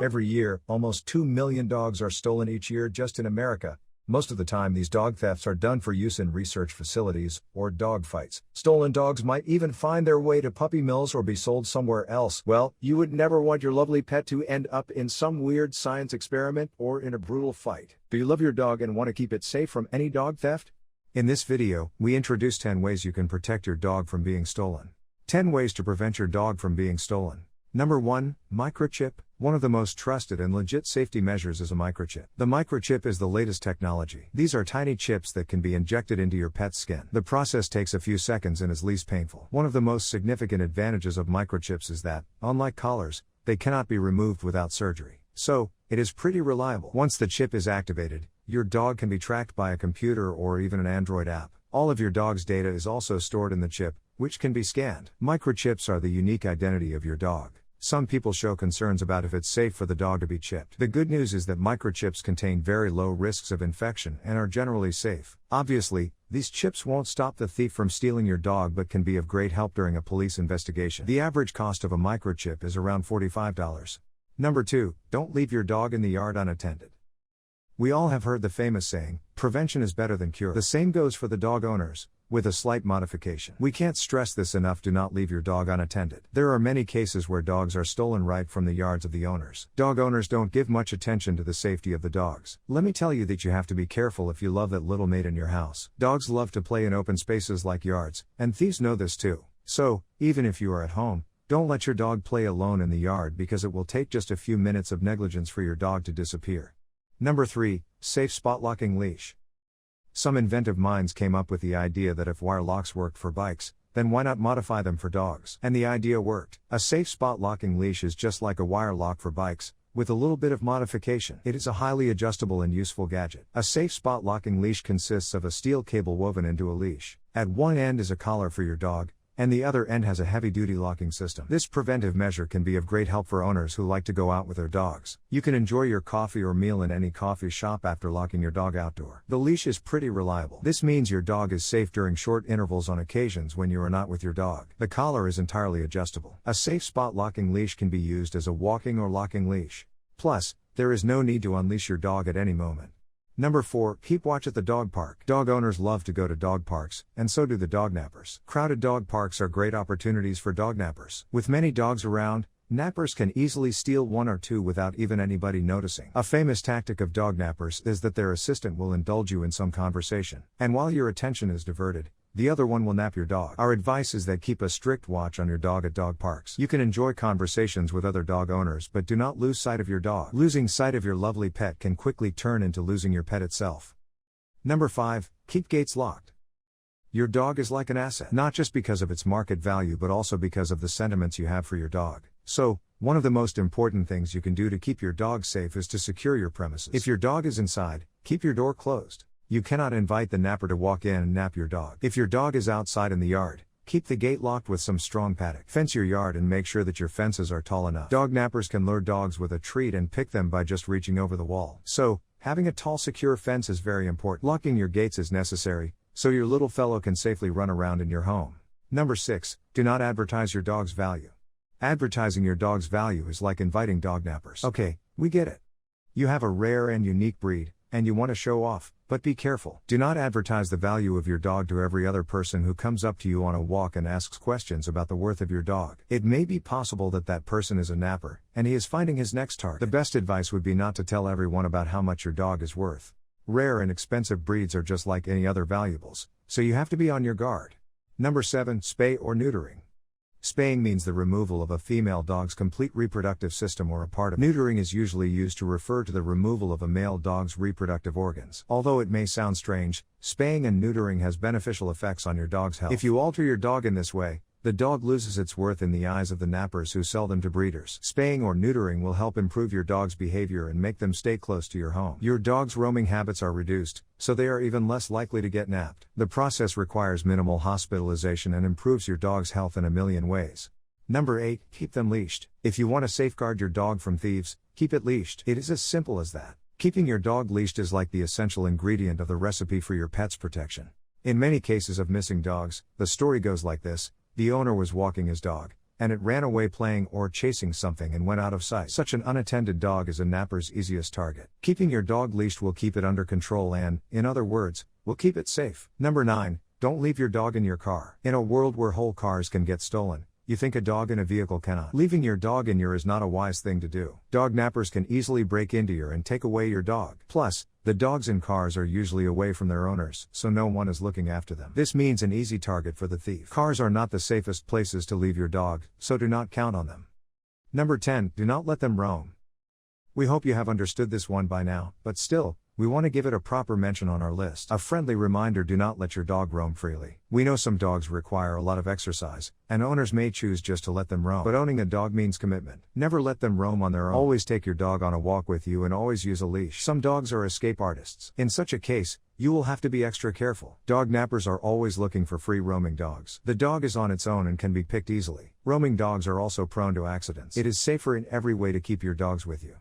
Every year, almost 2 million dogs are stolen each year just in America. Most of the time these dog thefts are done for use in research facilities or dog fights. Stolen dogs might even find their way to puppy mills or be sold somewhere else. Well, you would never want your lovely pet to end up in some weird science experiment or in a brutal fight. Do you love your dog and want to keep it safe from any dog theft? In this video, we introduce 10 ways you can protect your dog from being stolen. 10 ways to prevent your dog from being stolen. Number 1, microchip. One of the most trusted and legit safety measures is a microchip. The microchip is the latest technology. These are tiny chips that can be injected into your pet's skin. The process takes a few seconds and is least painful. One of the most significant advantages of microchips is that, unlike collars, they cannot be removed without surgery. So, it is pretty reliable. Once the chip is activated, your dog can be tracked by a computer or even an Android app. All of your dog's data is also stored in the chip, which can be scanned. Microchips are the unique identity of your dog. Some people show concerns about if it's safe for the dog to be chipped. The good news is that microchips contain very low risks of infection and are generally safe. Obviously, these chips won't stop the thief from stealing your dog but can be of great help during a police investigation. The average cost of a microchip is around $45. Number 2, don't leave your dog in the yard unattended. We all have heard the famous saying, prevention is better than cure. The same goes for the dog owners, with a slight modification. We can't stress this enough: do not leave your dog unattended. There are many cases where dogs are stolen right from the yards of the owners. Dog owners don't give much attention to the safety of the dogs. Let me tell you that you have to be careful if you love that little mate in your house. Dogs love to play in open spaces like yards, and thieves know this too. So, even if you are at home, don't let your dog play alone in the yard because it will take just a few minutes of negligence for your dog to disappear. Number 3, safe spot locking leash. Some inventive minds came up with the idea that if wire locks worked for bikes, then why not modify them for dogs? And the idea worked. A safe spot locking leash is just like a wire lock for bikes, with a little bit of modification. It is a highly adjustable and useful gadget. A safe spot locking leash consists of a steel cable woven into a leash. At one end is a collar for your dog, and the other end has a heavy-duty locking system. This preventive measure can be of great help for owners who like to go out with their dogs. You can enjoy your coffee or meal in any coffee shop after locking your dog outdoor. The leash is pretty reliable. This means your dog is safe during short intervals on occasions when you are not with your dog. The collar is entirely adjustable. A safe spot locking leash can be used as a walking or locking leash. Plus, there is no need to unleash your dog at any moment. Number 4, keep watch at the dog park. Dog owners love to go to dog parks, and so do the dog nappers. Crowded dog parks are great opportunities for dog nappers. With many dogs around, nappers can easily steal one or two without even anybody noticing. A famous tactic of dog nappers is that their assistant will indulge you in some conversation, and while your attention is diverted, the other one will nap your dog. Our advice is that keep a strict watch on your dog at dog parks. You can enjoy conversations with other dog owners, but do not lose sight of your dog. Losing sight of your lovely pet can quickly turn into losing your pet itself. Number 5, keep gates locked. Your dog is like an asset, not just because of its market value but also because of the sentiments you have for your dog. So, one of the most important things you can do to keep your dog safe is to secure your premises. If your dog is inside, keep your door closed. You cannot invite the napper to walk in and nap your dog. If your dog is outside in the yard, keep the gate locked with some strong paddock. Fence your yard and make sure that your fences are tall enough. Dog nappers can lure dogs with a treat and pick them by just reaching over the wall. So, having a tall secure fence is very important. Locking your gates is necessary, so your little fellow can safely run around in your home. Number 6, do not advertise your dog's value. Advertising your dog's value is like inviting dog nappers. Okay, we get it. You have a rare and unique breed, and you want to show off, but be careful. Do not advertise the value of your dog to every other person who comes up to you on a walk and asks questions about the worth of your dog. It may be possible that that person is a napper, and he is finding his next target. The best advice would be not to tell everyone about how much your dog is worth. Rare and expensive breeds are just like any other valuables, so you have to be on your guard. Number 7, spay or neutering. Spaying means the removal of a female dog's complete reproductive system or a part of it. Neutering is usually used to refer to the removal of a male dog's reproductive organs. Although it may sound strange, spaying and neutering has beneficial effects on your dog's health. If you alter your dog in this way, the dog loses its worth in the eyes of the nappers who sell them to breeders. Spaying or neutering will help improve your dog's behavior and make them stay close to your home. Your dog's roaming habits are reduced, so they are even less likely to get napped. The process requires minimal hospitalization and improves your dog's health in a million ways. Number 8, keep them leashed. If you want to safeguard your dog from thieves, keep it leashed. It is as simple as that. Keeping your dog leashed is like the essential ingredient of the recipe for your pet's protection. In many cases of missing dogs, the story goes like this. The owner was walking his dog, and it ran away playing or chasing something and went out of sight. Such an unattended dog is a napper's easiest target. Keeping your dog leashed will keep it under control and, in other words, will keep it safe. Number 9. Don't leave your dog in your car. In a world where whole cars can get stolen, you think a dog in a vehicle cannot. Leaving your dog in your is not a wise thing to do. Dog nappers can easily break into your and take away your dog. Plus, the dogs in cars are usually away from their owners, so no one is looking after them. This means an easy target for the thief. Cars are not the safest places to leave your dog, so do not count on them. Number 10. Do not let them roam. We hope you have understood this one by now, but still, we want to give it a proper mention on our list. A friendly reminder: do not let your dog roam freely. We know some dogs require a lot of exercise, and owners may choose just to let them roam. But owning a dog means commitment. Never let them roam on their own. Always take your dog on a walk with you and always use a leash. Some dogs are escape artists. In such a case, you will have to be extra careful. Dog nappers are always looking for free roaming dogs. The dog is on its own and can be picked easily. Roaming dogs are also prone to accidents. It is safer in every way to keep your dogs with you.